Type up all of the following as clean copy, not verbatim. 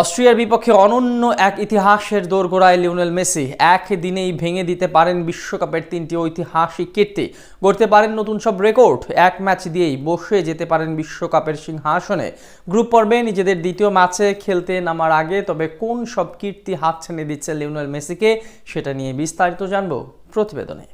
অস্ট্রিয়ার বিপক্ষে অনন্য এক ইতিহাসের দোরগোড়ায় লিওনেল মেসি একদিনেই ভেঙে দিতে পারেন বিশ্বকাপের তিনটি ঐতিহাসিক কীর্তি, গড়তে পারেন নতুন সব রেকর্ড। এক ম্যাচ দিয়েই বসে যেতে পারেন বিশ্বকাপের সিংহাসনে। গ্রুপ পর্বে নিজেদের দ্বিতীয় ম্যাচে খেলতে নামার আগে তবে কোন সব কীর্তি হাতছানি দিচ্ছে লিওনেল মেসিকে, সেটা নিয়ে বিস্তারিত জানবো প্রতিবেদনে।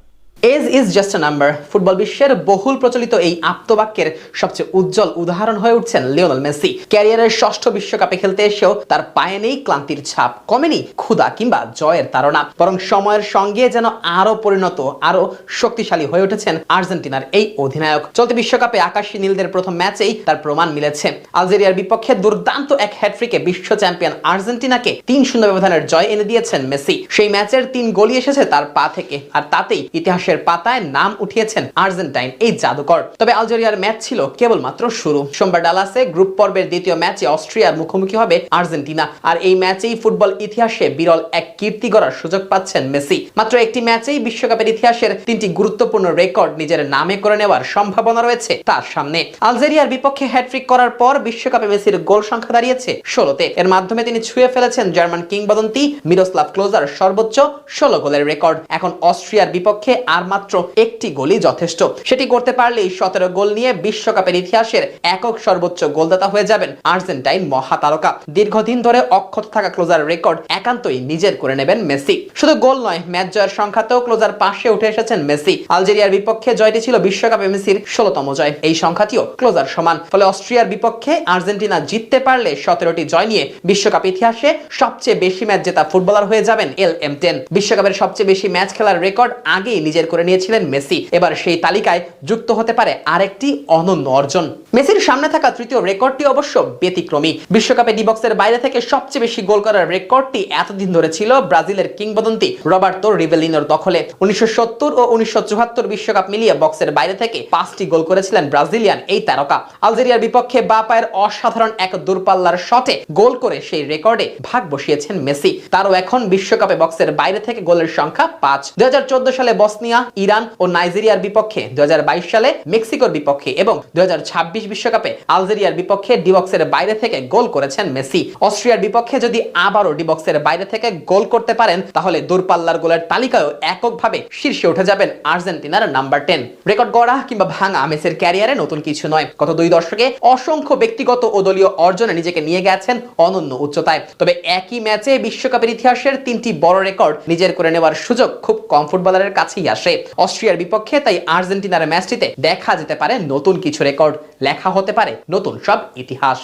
Age is just a number. Football বিশ্বের বহুল প্রচলিত এই আপ্তবাক্যের সবচেয়ে উজ্জ্বল উদাহরণ হয়ে উঠছেন লিওনেল মেসি। ক্যারিয়ারের ষষ্ঠ বিশ্বকাপে খেলতে এসেও তার পায়ে নেই ক্লান্তির ছাপ, কমেনি ক্ষুধা কিংবা জয়ের তাড়না, বরং সময়ের সঙ্গে যেন আরো পরিণত, আরো শক্তিশালী হয়ে উঠেছেন আর্জেন্টিনার এই অধিনায়ক। চলতি বিশ্বকাপে আকাশী নীলদের প্রথম ম্যাচেই তার প্রমাণ মিলেছে। আলজেরিয়ার বিপক্ষে দুর্দান্ত এক হ্যাট্রিকে বিশ্ব চ্যাম্পিয়ন আর্জেন্টিনাকে ৩-০ ব্যবধানের জয় এনে দিয়েছেন মেসি। সেই ম্যাচের ৩ গোলই এসেছে তার পা থেকে, আর তাতেই ইতিহাসের পাতায় নাম উঠিয়েছেন আর্জেন্টাইন এই জাদুকর। তবে আলজেরিয়ার ম্যাচ ছিল কেবলমাত্র শুরু। সোমবার ডালাসে গ্রুপ পর্বের দ্বিতীয় ম্যাচে অস্ট্রিয়ার মুখোমুখি হবে আর্জেন্টিনা, আর এই ম্যাচেই ফুটবল ইতিহাসে বিরল এক কীর্তি গড়ার সুযোগ পাচ্ছেন মেসি। মাত্র একটি ম্যাচেই বিশ্বকাপের ইতিহাসের 3টি গুরুত্বপূর্ণ রেকর্ড নিজের নামে করে নেওয়ার সম্ভাবনা রয়েছে তার সামনে। আলজেরিয়ার বিপক্ষে হ্যাট্রিক করার পর বিশ্বকাপে মেসির গোল সংখ্যা দাঁড়িয়েছে 16তে। এর মাধ্যমে তিনি ছুঁয়ে ফেলেছেন জার্মান কিংবদন্তি মিরোস্লাভ ক্লোজার সর্বোচ্চ 16 গোলের রেকর্ড। এখন অস্ট্রিয়ার বিপক্ষে আর মাত্র একটি গোলই যথেষ্ট। সেটি করতে পারলেই 17 গোল নিয়ে বিশ্বকাপের ইতিহাসের একক সর্বোচ্চ গোলদাতা হয়ে যাবেন আর্জেন্টাইন মহাতারকা। দীর্ঘদিন ধরে অক্ষত থাকা ক্লোজার রেকর্ড একান্তই নিজের করে নেবেন মেসি। শুধু গোল নয়, ম্যাচ জয়ের সংখ্যাতেও ক্লোজার পাশে উঠে এসেছেন মেসি। আলজেরিয়ার বিপক্ষে জয়টি ছিল বিশ্বকাপে মেসির 16তম জয়। এই সংখ্যাটিও ক্লোজার সমান। ফলে অস্ট্রিয়ার বিপক্ষে আর্জেন্টিনা জিততে পারলে 17টি জয় নিয়ে বিশ্বকাপ ইতিহাসে সবচেয়ে বেশি ম্যাচ জেতা ফুটবলার হয়ে যাবেন LM10। বিশ্বকাপের সবচেয়ে বেশি ম্যাচ খেলার রেকর্ড আগেই নিজের করে নিয়েছিলেন মেসি। এবার সেই তালিকায় যুক্ত হতে পারে আরেকটি অনন্য অর্জন। মেসির সামনে থাকা তৃতীয় রেকর্ডটি অবশ্য ব্যতিক্রমী। বিশ্বকাপে ডি বক্সের বাইরে থেকে সবচেয়ে বেশি গোল করার রেকর্ডটি এতদিন ধরে ছিল ব্রাজিলের কিংবদন্তি রবার্তো রিভেলিনোর দখলে। 1970 ও 1974 বিশ্বকাপ মিলিয়ে বক্সের বাইরে থেকে 5টি গোল করেছিলেন ব্রাজিলিয়ান এই তারকা। আলজেরিয়ার বিপক্ষে বা পায়ের অসাধারণ এক দূরপাল্লার শটে গোল করে সেই রেকর্ডে ভাগ বসিয়েছেন মেসি। তারও এখন বিশ্বকাপে বক্সের বাইরে থেকে গোলের সংখ্যা 5। 2014 সালে বসনিয়া, ইরান ও নাইজেরিয়ার বিপক্ষে, 2022 সালে মেক্সিকোর বিপক্ষে এবং 2026 বিশ্বকাপে আলজেরিয়ার বিপক্ষে ডি বক্সের বাইরে থেকে গোল করেছেন মেসি। অস্ট্রিয়ার বিপক্ষে যদি আবারও ডি বক্সের বাইরে থেকে গোল করতে পারেন, তাহলে দূরপাল্লার গোলের তালিকায়ও এককভাবে শীর্ষে উঠে যাবেন আর্জেন্টিনার নাম্বার 10। রেকর্ড গড়া কিংবা ভাঙা মেসির ক্যারিয়ারে নতুন কিছু নয়। গত 2 দশকে অসংখ্য ব্যক্তিগত ও দলীয় অর্জনে নিজেকে নিয়ে গেছেন অনন্য উচ্চতায়। তবে একই ম্যাচে বিশ্বকাপের ইতিহাসের 3টি বড় রেকর্ড নিজের করে নেওয়ার সুযোগ খুব কম ফুটবলারের কাছেই আসে। অস্ট্রিয়ার বিপক্ষে তাই আর্জেন্টিনার ম্যাচটিতে দেখা যেতে পারে নতুন কিছু রেকর্ড, লেখা হতে পারে নতুন সব ইতিহাস।